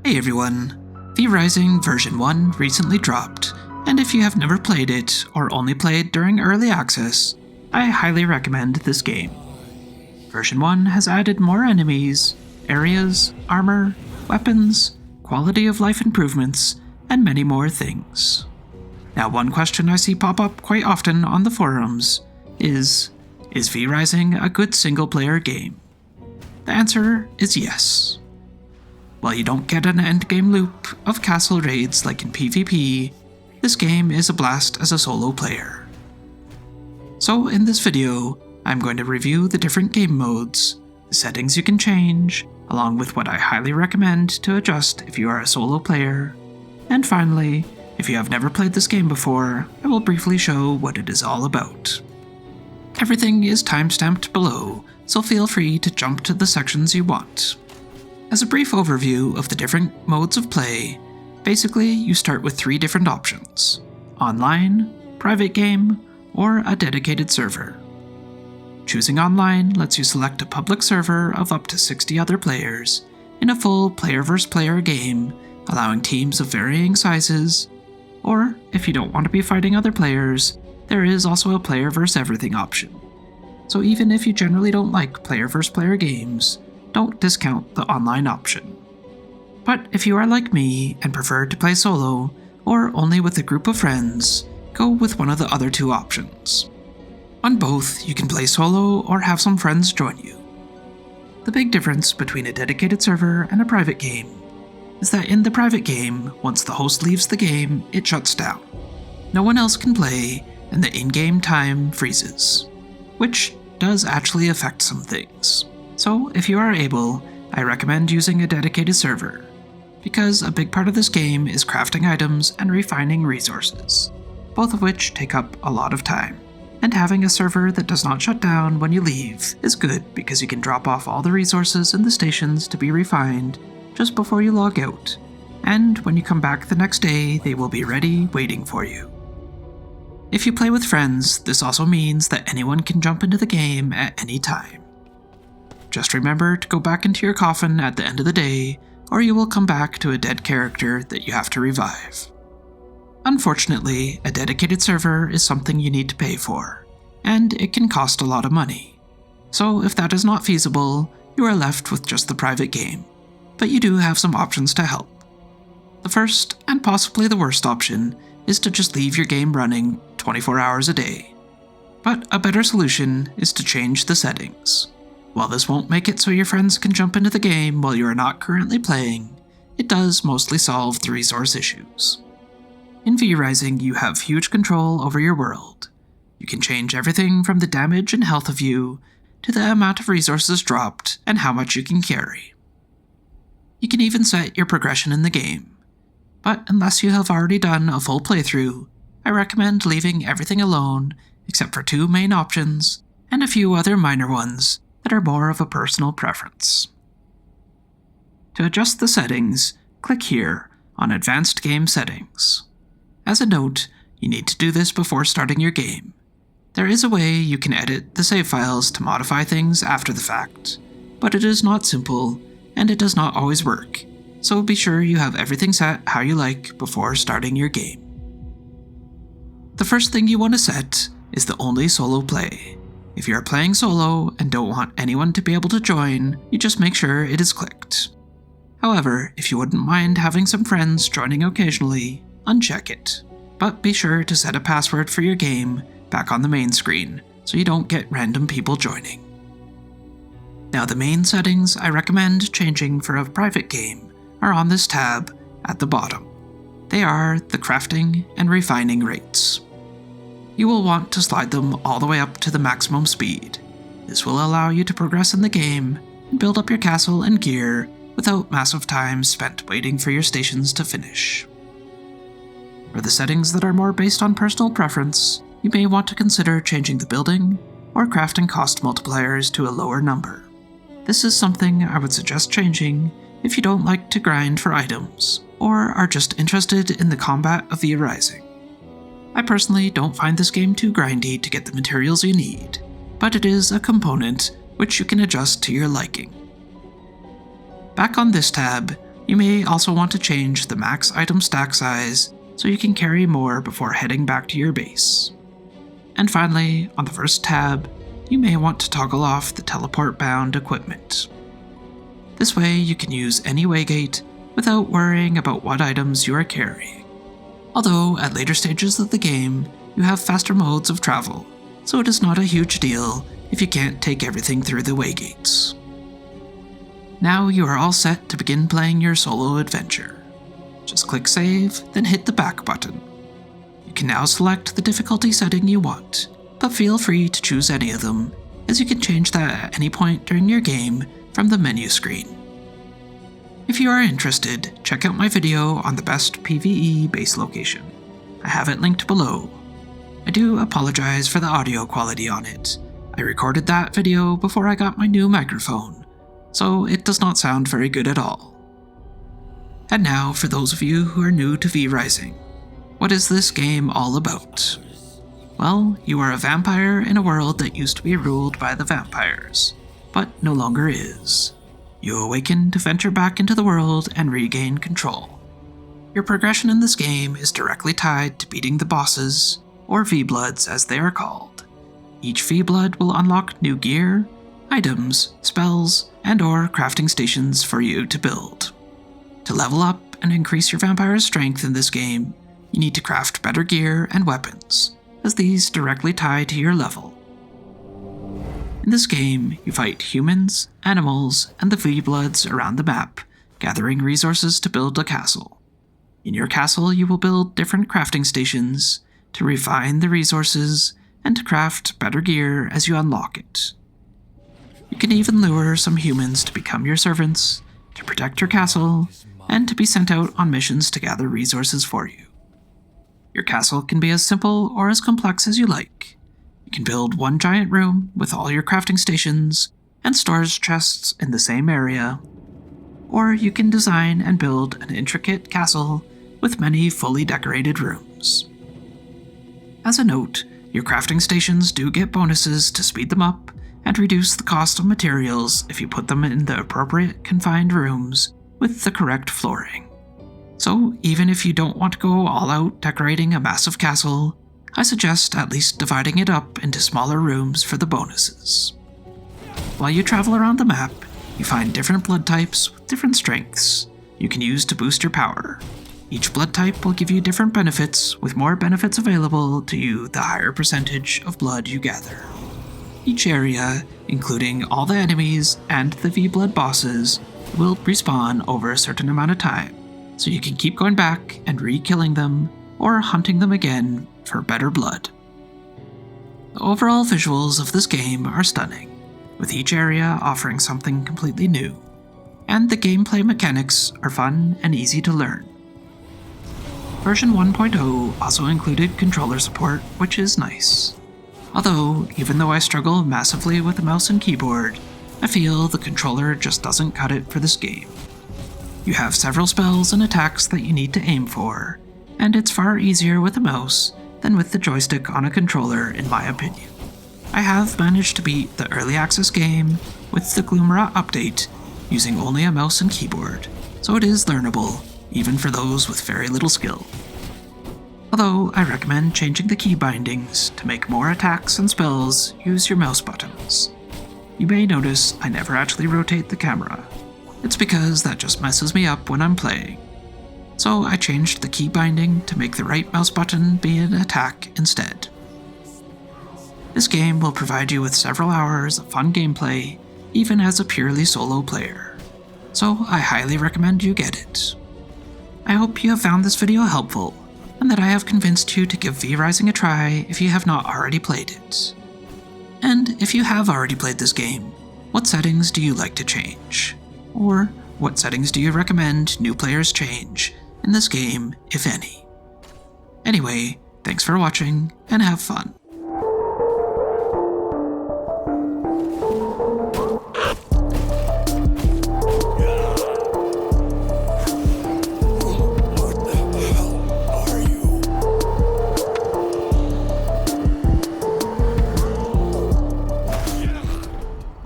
Hey everyone, V-Rising version 1 recently dropped, and if you have never played it or only played during early access, I highly recommend this game. Version 1 has added more enemies, areas, armor, weapons, quality of life improvements, and many more things. Now, one question I see pop up quite often on the forums is V-Rising a good single-player game? The answer is yes. While you don't get an endgame loop of castle raids like in PvP, this game is a blast as a solo player. So in this video, I'm going to review the different game modes, the settings you can change, along with what I highly recommend to adjust if you are a solo player, and finally, if you have never played this game before, I will briefly show what it is all about. Everything is timestamped below, so feel free to jump to the sections you want. As a brief overview of the different modes of play, basically you start with 3 different options: online, private game, or a dedicated server. Choosing online lets you select a public server of up to 60 other players in a full player versus player game, allowing teams of varying sizes, or if you don't want to be fighting other players, there is also a player versus everything option. So even if you generally don't like player versus player games, don't discount the online option. But if you are like me and prefer to play solo, or only with a group of friends, go with one of the other 2 options. On both, you can play solo or have some friends join you. The big difference between a dedicated server and a private game is that in the private game, once the host leaves the game, it shuts down. No one else can play, and the in-game time freezes, which does actually affect some things. So if you are able, I recommend using a dedicated server, because a big part of this game is crafting items and refining resources, both of which take up a lot of time. And having a server that does not shut down when you leave is good because you can drop off all the resources in the stations to be refined just before you log out, and when you come back the next day, they will be ready waiting for you. If you play with friends, this also means that anyone can jump into the game at any time. Just remember to go back into your coffin at the end of the day, or you will come back to a dead character that you have to revive. Unfortunately, a dedicated server is something you need to pay for, and it can cost a lot of money. So if that is not feasible, you are left with just the private game, but you do have some options to help. The first, and possibly the worst option, is to just leave your game running 24 hours a day. But a better solution is to change the settings. While this won't make it so your friends can jump into the game while you are not currently playing, it does mostly solve the resource issues. In V-Rising, you have huge control over your world. You can change everything from the damage and health of you, to the amount of resources dropped and how much you can carry. You can even set your progression in the game. But unless you have already done a full playthrough, I recommend leaving everything alone except for 2 main options and a few other minor ones that are more of a personal preference. To adjust the settings, click here on Advanced Game Settings. As a note, you need to do this before starting your game. There is a way you can edit the save files to modify things after the fact, but it is not simple, and it does not always work, so be sure you have everything set how you like before starting your game. The first thing you want to set is the only solo play. If you are playing solo and don't want anyone to be able to join, you just make sure it is clicked. However, if you wouldn't mind having some friends joining occasionally, uncheck it. But be sure to set a password for your game back on the main screen so you don't get random people joining. Now, the main settings I recommend changing for a private game are on this tab at the bottom. They are the crafting and refining rates. You will want to slide them all the way up to the maximum speed. This will allow you to progress in the game and build up your castle and gear without massive time spent waiting for your stations to finish. For the settings that are more based on personal preference, you may want to consider changing the building or crafting cost multipliers to a lower number. This is something I would suggest changing if you don't like to grind for items, or are just interested in the combat of V-Rising. I personally don't find this game too grindy to get the materials you need, but it is a component which you can adjust to your liking. Back on this tab, You may also want to change the max item stack size so you can carry more before heading back to your base. And finally, on the first tab, you may want to toggle off the teleport-bound equipment. This way you can use any waygate without worrying about what items you are carrying. Although at later stages of the game, you have faster modes of travel, so it is not a huge deal if you can't take everything through the waygates. Now you are all set to begin playing your solo adventure. Just click save, then hit the back button. You can now select the difficulty setting you want, but feel free to choose any of them, as you can change that at any point during your game from the menu screen. If you are interested, check out my video on the best PvE base location. I have it linked below. I do apologize for the audio quality on it. I recorded that video before I got my new microphone, so it does not sound very good at all. And now for those of you who are new to V Rising, what is this game all about? Well, you are a vampire in a world that used to be ruled by the vampires, but no longer is. You awaken to venture back into the world and regain control. Your progression in this game is directly tied to beating the bosses, or V-Bloods as they are called. Each V-Blood will unlock new gear, items, spells, and/or crafting stations for you to build. To level up and increase your vampire's strength in this game, you need to craft better gear and weapons, as these directly tie to your level. In this game, you fight humans, animals, and the V-Bloods around the map, gathering resources to build a castle. In your castle, you will build different crafting stations to refine the resources and to craft better gear as you unlock it. You can even lure some humans to become your servants, to protect your castle, and to be sent out on missions to gather resources for you. Your castle can be as simple or as complex as you like. You can build one giant room with all your crafting stations and storage chests in the same area, or you can design and build an intricate castle with many fully decorated rooms. As a note, your crafting stations do get bonuses to speed them up and reduce the cost of materials if you put them in the appropriate confined rooms with the correct flooring. So even if you don't want to go all out decorating a massive castle, I suggest at least dividing it up into smaller rooms for the bonuses. While you travel around the map, you find different blood types with different strengths you can use to boost your power. Each blood type will give you different benefits, with more benefits available to you the higher percentage of blood you gather. Each area, including all the enemies and the V-Blood bosses, will respawn over a certain amount of time, so you can keep going back and re-killing them or hunting them again for better blood. The overall visuals of this game are stunning, with each area offering something completely new, and the gameplay mechanics are fun and easy to learn. Version 1.0 also included controller support, which is nice. Although, even though I struggle massively with the mouse and keyboard, I feel the controller just doesn't cut it for this game. You have several spells and attacks that you need to aim for, and it's far easier with a mouse than with the joystick on a controller in my opinion. I have managed to beat the early access game with the Gloomra update using only a mouse and keyboard, so it is learnable, even for those with very little skill. Although I recommend changing the key bindings to make more attacks and spells use your mouse buttons. You may notice I never actually rotate the camera. It's because that just messes me up when I'm playing. So I changed the key binding to make the right mouse button be an attack instead. This game will provide you with several hours of fun gameplay, even as a purely solo player. So I highly recommend you get it. I hope you have found this video helpful, and that I have convinced you to give V Rising a try if you have not already played it. And if you have already played this game, what settings do you like to change? Or what settings do you recommend new players change in this game, if any? Anyway, thanks for watching, and have fun.